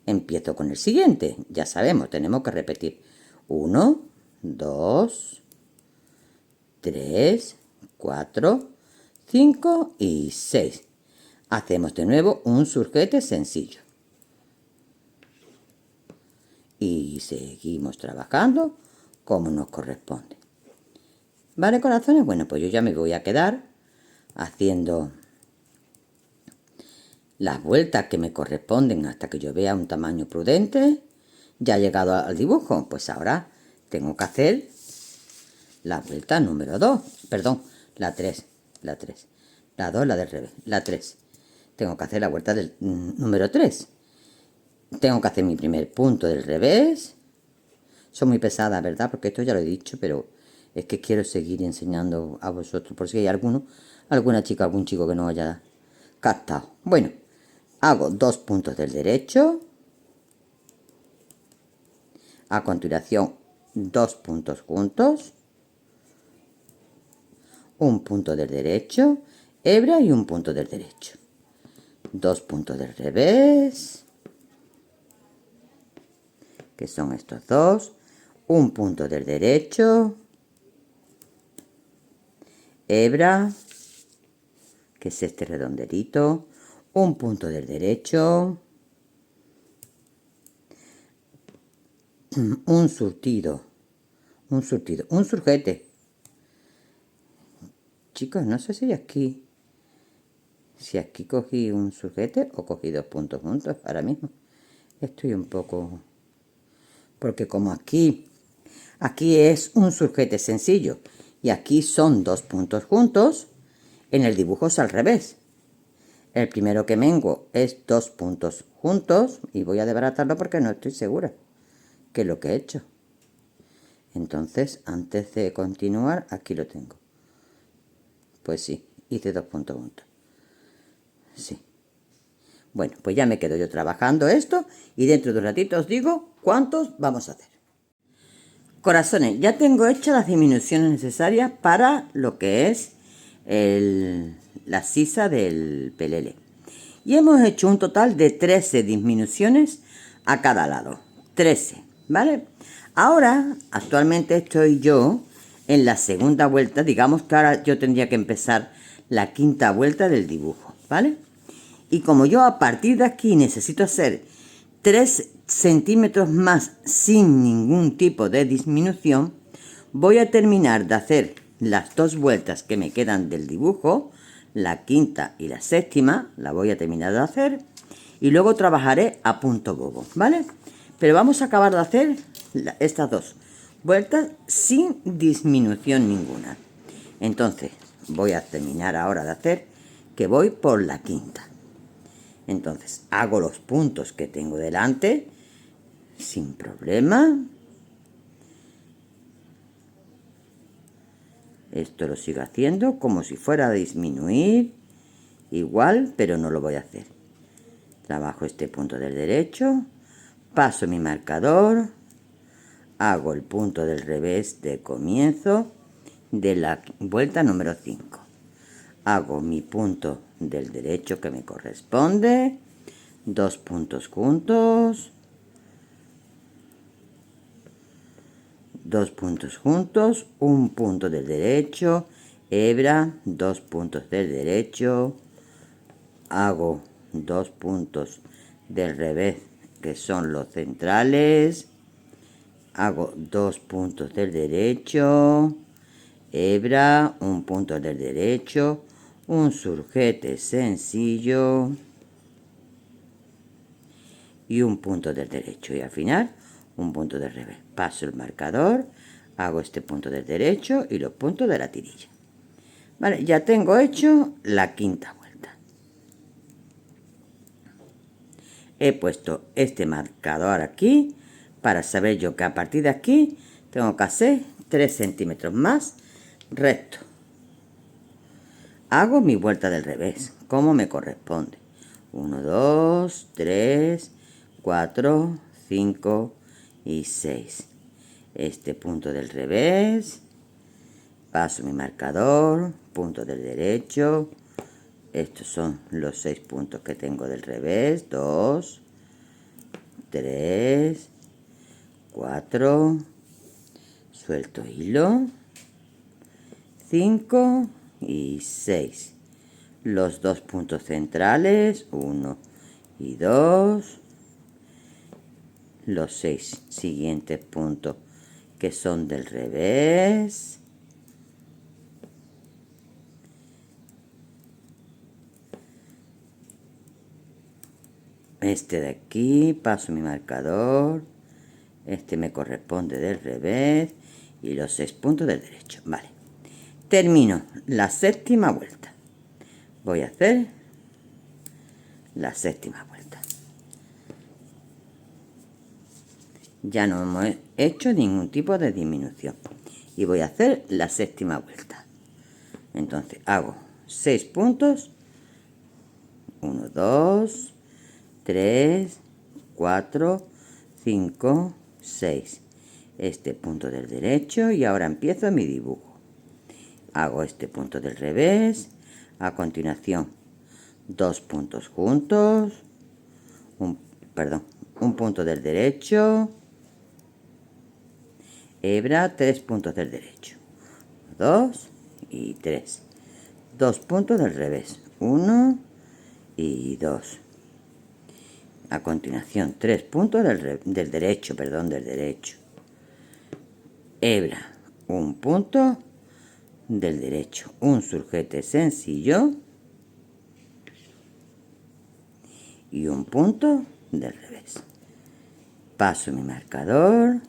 Empiezo con el siguiente. Ya sabemos, tenemos que repetir. 1, 2, 3, 4, 5 y 6. Hacemos de nuevo un surjete sencillo. Y seguimos trabajando como nos corresponde. ¿Vale, corazones? Bueno, pues yo ya me voy a quedar haciendo las vueltas que me corresponden hasta que yo vea un tamaño prudente. Ya he llegado al dibujo, pues ahora tengo que hacer la vuelta número 2, perdón, la 3, la 3, la 2, la del revés, la 3. Tengo que hacer la vuelta del número 3. Tengo que hacer mi primer punto del revés. Son muy pesadas, ¿verdad? Porque esto ya lo he dicho, pero es que quiero seguir enseñando a vosotros, por si hay alguna chica, algún chico que no haya captado. Bueno, hago 2 puntos del derecho. A continuación, 2 puntos juntos. Un punto del derecho, hebra y un punto del derecho. 2 puntos del revés, que son estos dos. Un punto del derecho, hebra, que es este redondelito, un punto del derecho, un surjete. Chicos, no sé si aquí cogí un surjete o cogí 2 puntos juntos ahora mismo. Estoy un poco... Porque como aquí es un surjete sencillo y aquí son 2 puntos juntos, en el dibujo es al revés. El primero que mengo es 2 puntos juntos y voy a desbaratarlo porque no estoy segura que es lo que he hecho. Entonces, antes de continuar, aquí lo tengo. Pues sí, hice 2 puntos juntos. Sí. Bueno, pues ya me quedo yo trabajando esto y dentro de un ratito os digo cuántos vamos a hacer. Corazones, ya tengo hechas las disminuciones necesarias para lo que es la sisa del pelele. Y hemos hecho un total de 13 disminuciones a cada lado. 13, ¿vale? Ahora, actualmente estoy yo en la segunda vuelta. Digamos que ahora yo tendría que empezar la quinta vuelta del dibujo, ¿vale? Y como yo a partir de aquí necesito hacer 3 centímetros más sin ningún tipo de disminución, voy a terminar de hacer las 2 vueltas que me quedan del dibujo, la quinta y la séptima, la voy a terminar de hacer y luego trabajaré a punto bobo, ¿vale? Pero vamos a acabar de hacer estas 2 vueltas sin disminución ninguna. Entonces voy a terminar ahora de hacer que voy por la quinta. Entonces hago los puntos que tengo delante sin problema. Esto lo sigo haciendo como si fuera a disminuir igual, pero no lo voy a hacer. Trabajo este punto del derecho, paso mi marcador, hago el punto del revés de comienzo de la vuelta número 5. Hago mi punto del derecho que me corresponde, 2 puntos juntos, 2 puntos juntos, un punto del derecho, hebra, 2 puntos del derecho, hago 2 puntos del revés que son los centrales, hago 2 puntos del derecho, hebra, un punto del derecho, un surjete sencillo y un punto del derecho y al final un punto del revés. Paso el marcador, hago este punto del derecho y los puntos de la tirilla. Vale, ya tengo hecho la quinta vuelta. He puesto este marcador aquí para saber yo que a partir de aquí tengo que hacer 3 centímetros más recto. Hago mi vuelta del revés, como me corresponde. 1, 2, 3, 4, 5 y 6. Este punto del revés, paso mi marcador, punto del derecho. Estos son los 6 puntos que tengo del revés. 2, 3, 4, suelto hilo, 5 y 6. Los 2 puntos centrales, 1 y 2. Los 6 siguientes puntos que son del revés. Este de aquí, paso mi marcador, este me corresponde del revés y los 6 puntos del derecho. Vale, termino la séptima vuelta. Voy a hacer la séptima vuelta. Ya no hemos hecho ningún tipo de disminución y voy a hacer la séptima vuelta. Entonces hago 6 puntos, 1, 2, 3, 4, 5, 6. Este punto del derecho y ahora empiezo mi dibujo. Hago este punto del revés, a continuación 2 puntos juntos, un punto del derecho, hebra, 3 puntos del derecho, 2 y 3, 2 puntos del revés, 1 y 2. A continuación 3 puntos del derecho, hebra, un punto del derecho, un surjete sencillo y un punto del revés. Paso mi marcador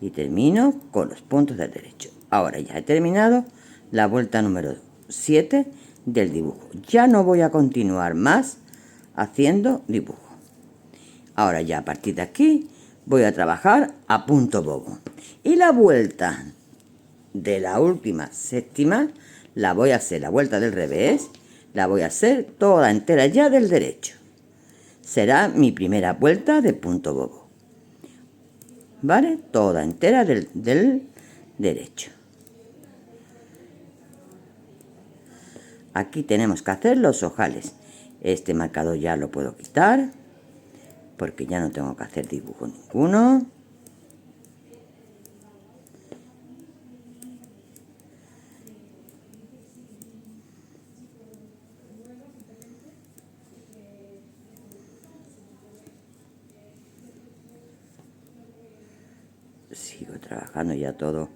y termino con los puntos del derecho. Ahora ya he terminado la vuelta número 7 del dibujo. Ya no voy a continuar más haciendo dibujo. Ahora ya a partir de aquí voy a trabajar a punto bobo. Y la vuelta de la última séptima la voy a hacer, la vuelta del revés, la voy a hacer toda entera ya del derecho. Será mi primera vuelta de punto bobo. ¿Vale? Toda entera del derecho. Aquí tenemos que hacer los ojales. Este marcador ya lo puedo quitar porque ya no tengo que hacer dibujo ninguno. Sigo trabajando ya todo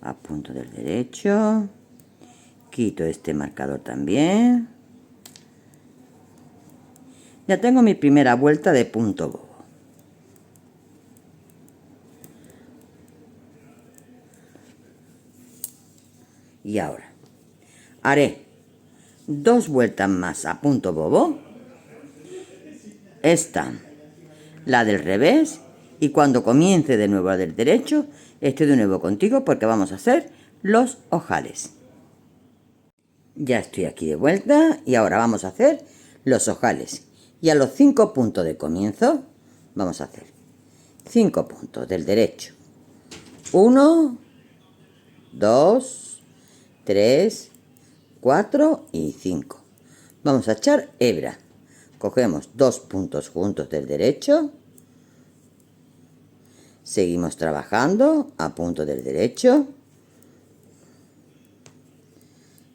a punto del derecho. Quito este marcador también. Ya tengo mi primera vuelta de punto bobo. Y ahora haré 2 vueltas más a punto bobo. Esta, la del revés, y cuando comience de nuevo la del derecho, estoy de nuevo contigo porque vamos a hacer los ojales. Ya estoy aquí de vuelta y ahora vamos a hacer los ojales. Y a los 5 puntos de comienzo vamos a hacer 5 puntos del derecho. 1, 2, 3, 4 y 5. Vamos a echar hebra. Cogemos 2 puntos juntos del derecho. Seguimos trabajando a punto del derecho.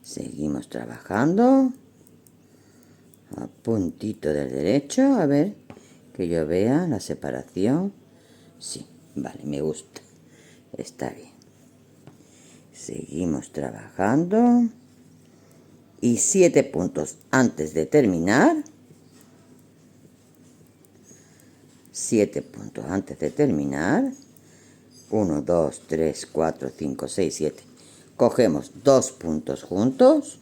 Seguimos trabajando a puntito del derecho. A ver, que yo vea la separación. Sí, vale, me gusta. Está bien. Seguimos trabajando. Y 7 puntos antes de terminar. 7 puntos antes de terminar. 1, 2, 3, 4, 5, 6, 7. Cogemos 2 puntos juntos,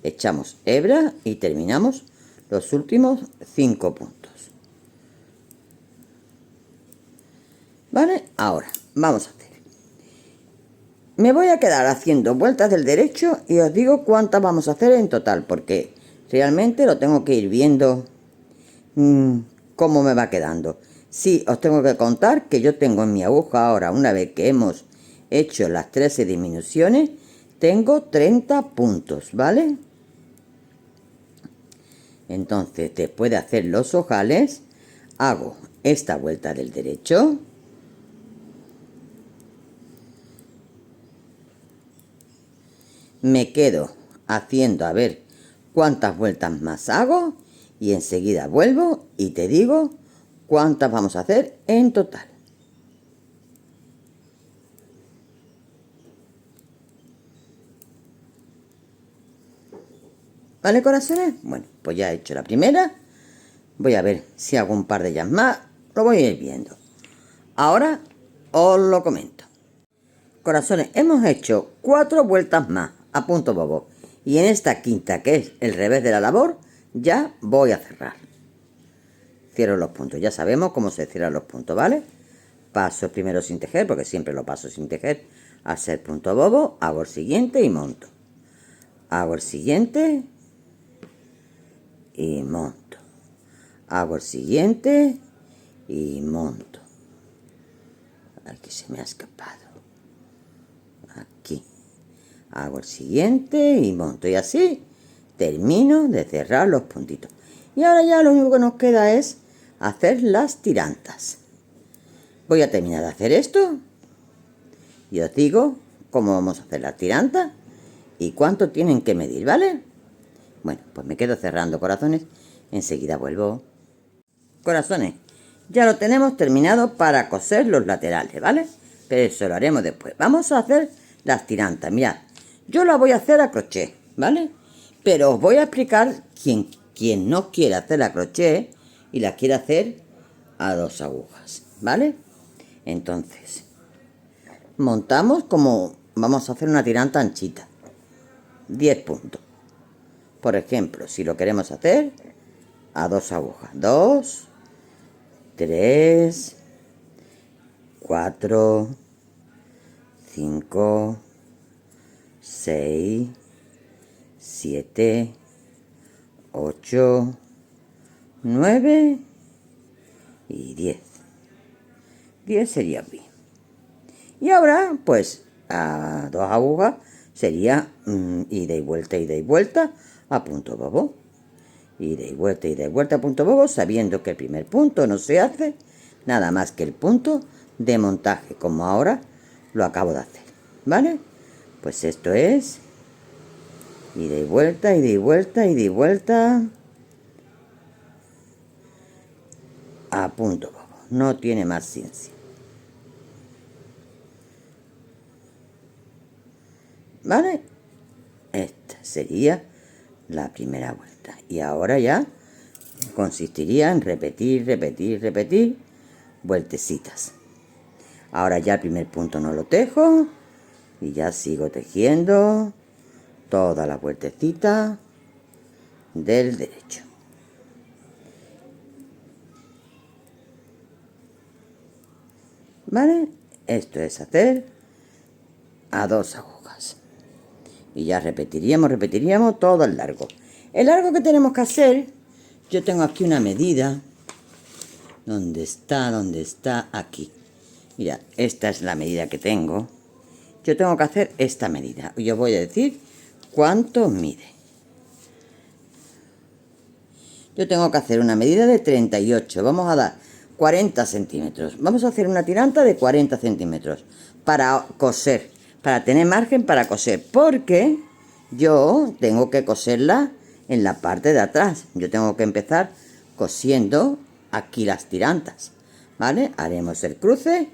echamos hebra y terminamos los últimos 5 puntos. ¿Vale? Ahora vamos a hacer. Me voy a quedar haciendo vueltas del derecho y os digo cuántas vamos a hacer en total, porque realmente lo tengo que ir viendo cómo me va quedando. Sí, os tengo que contar que yo tengo en mi aguja ahora, una vez que hemos hecho las 13 disminuciones, tengo 30 puntos, ¿vale? Entonces, después de hacer los ojales, hago esta vuelta del derecho. Me quedo haciendo a ver cuántas vueltas más hago y enseguida vuelvo y te digo cuántas vamos a hacer en total. ¿Vale, corazones? Bueno, pues ya he hecho la primera Voy a ver si hago un par de ellas más. Lo voy a ir viendo. Ahora os lo comento. Corazones, hemos hecho 4 vueltas más a punto bobo. Y en esta quinta, que es el revés de la labor, ya voy a cerrar. Cierro los puntos. Ya sabemos cómo se cierran los puntos, ¿vale? Paso primero sin tejer, porque siempre lo paso sin tejer. Al ser punto bobo, hago el siguiente y monto. Hago el siguiente y monto. Hago el siguiente y monto. Aquí se me ha escapado. Aquí. Hago el siguiente y monto. Y así termino de cerrar los puntitos. Y ahora ya lo único que nos queda es hacer las tirantas. Voy a terminar de hacer esto y os digo cómo vamos a hacer las tirantas y cuánto tienen que medir, ¿vale? Bueno, pues me quedo cerrando, corazones. Enseguida vuelvo. Corazones, ya lo tenemos terminado para coser los laterales, ¿vale? Pero eso lo haremos después. Vamos a hacer las tirantas. Mirad, yo las voy a hacer a crochet, ¿vale? Pero os voy a explicar quien no quiera hacer a crochet y la quiere hacer a 2 agujas, ¿vale? Entonces, montamos como vamos a hacer una tiranta anchita. 10 puntos. Por ejemplo, si lo queremos hacer a 2 agujas. 2, 3, 4, 5, 6, 7, 8, 9 y 10. 10 sería bien. Y ahora, pues, a 2 agujas sería ida y vuelta a punto bobo. Ida y vuelta a punto bobo, sabiendo que el primer punto no se hace nada más que el punto de montaje, como ahora lo acabo de hacer, ¿vale? Pues esto es ida y vuelta a punto bobo. No tiene más ciencia. ¿Vale? Esta sería la primera vuelta. Y ahora ya consistiría en repetir vueltecitas. Ahora ya el primer punto no lo tejo y ya sigo tejiendo toda la vueltecita del derecho. ¿Vale? Esto es hacer a 2 agujas. Y ya repetiríamos todo el largo. El largo que tenemos que hacer, yo tengo aquí una medida. ¿Dónde está? Aquí. Mira, esta es la medida que tengo. Yo tengo que hacer esta medida. Y os voy a decir cuánto mide. Yo tengo que hacer una medida de 38. Vamos a dar 40 centímetros. Vamos a hacer una tiranta de 40 centímetros para coser, para tener margen para coser, porque yo tengo que coserla en la parte de atrás. Yo tengo que empezar cosiendo aquí las tirantas, ¿vale? Haremos el cruce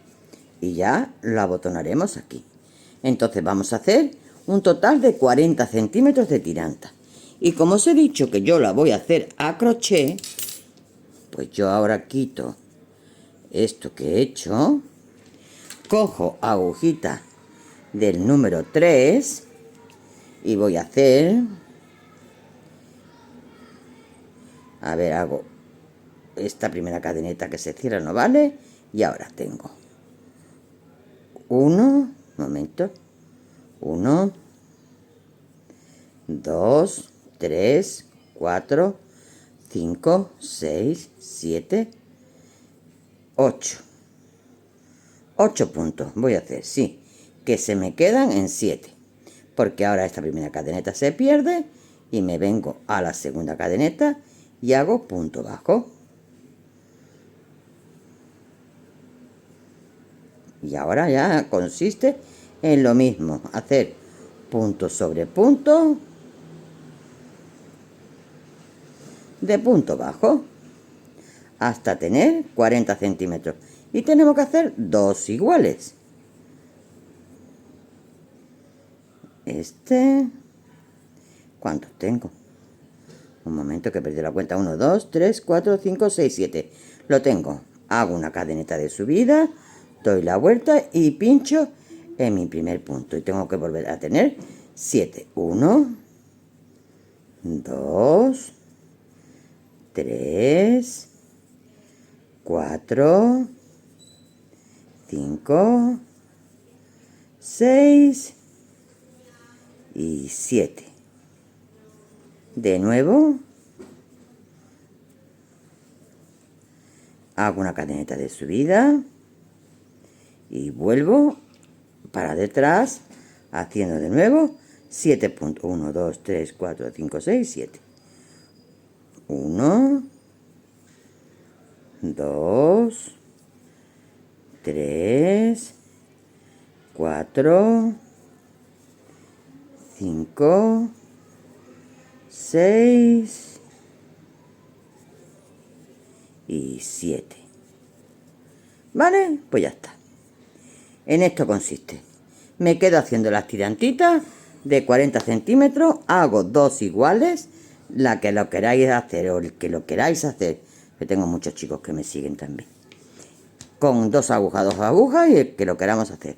y ya lo abotonaremos aquí. Entonces vamos a hacer un total de 40 centímetros de tiranta. Y como os he dicho que yo la voy a hacer a crochet, pues yo ahora quito esto que he hecho, cojo agujita del número 3 y voy a hacer, a ver, hago esta primera cadeneta que se cierra, no vale, y ahora tengo 1, 2, 3, 4, 5, 6, 7, 8. 8 puntos voy a hacer, sí, que se me quedan en 7. Porque ahora esta primera cadeneta se pierde y me vengo a la segunda cadeneta y hago punto bajo. Y ahora ya consiste en lo mismo, hacer punto sobre punto de punto bajo hasta tener 40 centímetros. Y tenemos que hacer 2 iguales. ¿Cuántos tengo? Un momento que perdí la cuenta. 1, 2, 3, 4, 5, 6, 7. Lo tengo. Hago una cadeneta de subida, doy la vuelta y pincho en mi primer punto. Y tengo que volver a tener 7. 1, 2, 3, 4, 5, 6 y 7. De nuevo hago una cadeneta de subida y vuelvo para detrás haciendo de nuevo 7 puntos. 1, 2, 3, 4, 5, 6, 7. 1, 2, 3, 4, 5, 6 y 7. ¿Vale? Pues ya está. En esto consiste. Me quedo haciendo las tirantitas de 40 centímetros. Hago dos iguales. La que lo queráis hacer o el que lo queráis hacer. Que tengo muchos chicos que me siguen también. Con dos agujas y el que lo queramos hacer.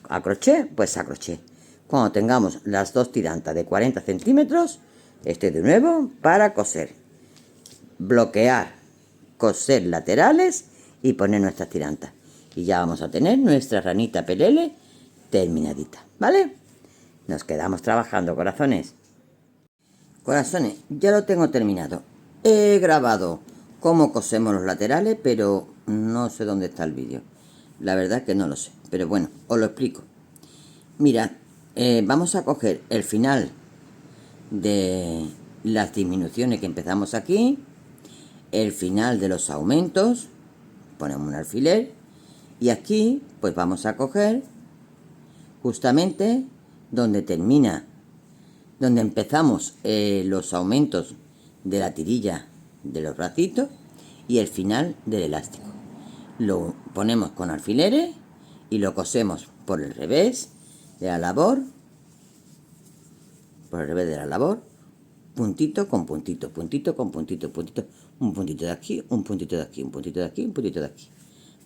A crochet, pues a crochet. Cuando tengamos las dos tirantas de 40 centímetros, estoy de nuevo para coser. Bloquear, coser laterales y poner nuestras tirantas. Y ya vamos a tener nuestra ranita pelele terminadita, ¿vale? Nos quedamos trabajando, corazones. Corazones, ya lo tengo terminado. He grabado cómo cosemos los laterales, pero no sé dónde está el vídeo. La verdad que no lo sé, pero bueno, os lo explico. Mirad, vamos a coger el final de las disminuciones que empezamos aquí, el final de los aumentos, ponemos un alfiler y aquí pues vamos a coger justamente donde termina, donde empezamos los aumentos de la tirilla de los bracitos y el final del elástico. Lo ponemos con alfileres y lo cosemos por el revés de la labor, puntito con puntito, puntito con puntito, puntito, un puntito de aquí, un puntito de aquí, un puntito de aquí, un puntito de aquí,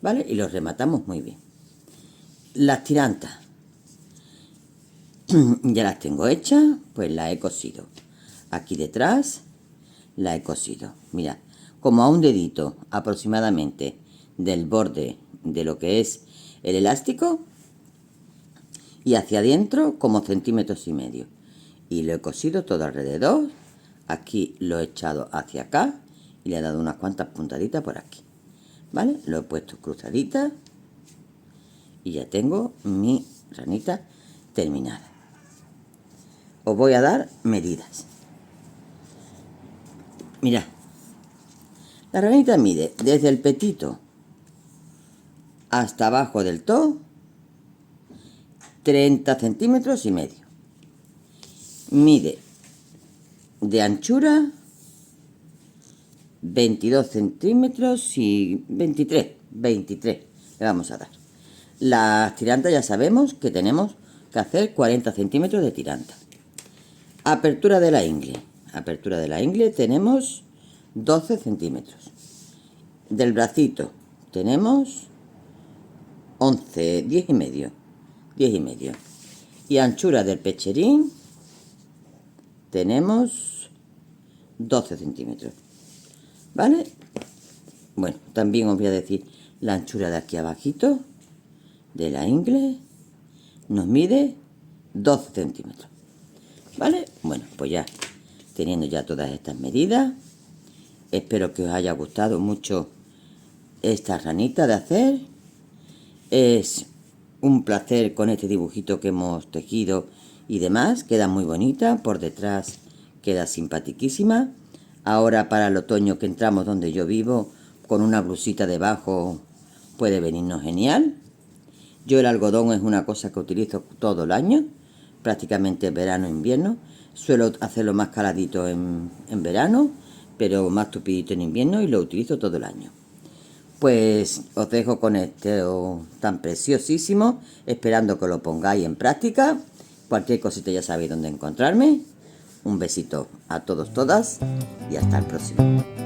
¿vale? Y los rematamos muy bien. Las tirantas ya las tengo hechas, pues las he cosido. Aquí detrás la he cosido, mirad, como a un dedito aproximadamente del borde de lo que es el elástico y hacia adentro como 1,5 centímetros. Y lo he cosido todo alrededor. Aquí lo he echado hacia acá y le he dado unas cuantas puntaditas por aquí, ¿vale? Lo he puesto cruzadita y ya tengo mi ranita terminada. Os voy a dar medidas. Mirad, la ranita mide desde el petito hasta abajo del todo 30,5 centímetros. Mide de anchura 22 centímetros y 23 le vamos a dar. Las tirantas ya sabemos que tenemos que hacer 40 centímetros de tiranta. Apertura de la ingle tenemos 12 centímetros. Del bracito tenemos 11, 10 y medio. Y anchura del pecherín tenemos 12 centímetros, ¿vale? Bueno, también os voy a decir la anchura de aquí abajito de la ingle nos mide 12 centímetros, ¿vale? Bueno, pues ya teniendo ya todas estas medidas, espero que os haya gustado mucho esta ranita de hacer. Es un placer con este dibujito que hemos tejido y demás, queda muy bonita, por detrás queda simpatiquísima. Ahora para el otoño que entramos donde yo vivo, con una blusita debajo puede venirnos genial. Yo el algodón es una cosa que utilizo todo el año, prácticamente verano e invierno. Suelo hacerlo más caladito en verano, pero más tupidito en invierno y lo utilizo todo el año. Pues os dejo con esto tan preciosísimo, esperando que lo pongáis en práctica. Cualquier cosita ya sabéis dónde encontrarme. Un besito a todos, todas y hasta el próximo.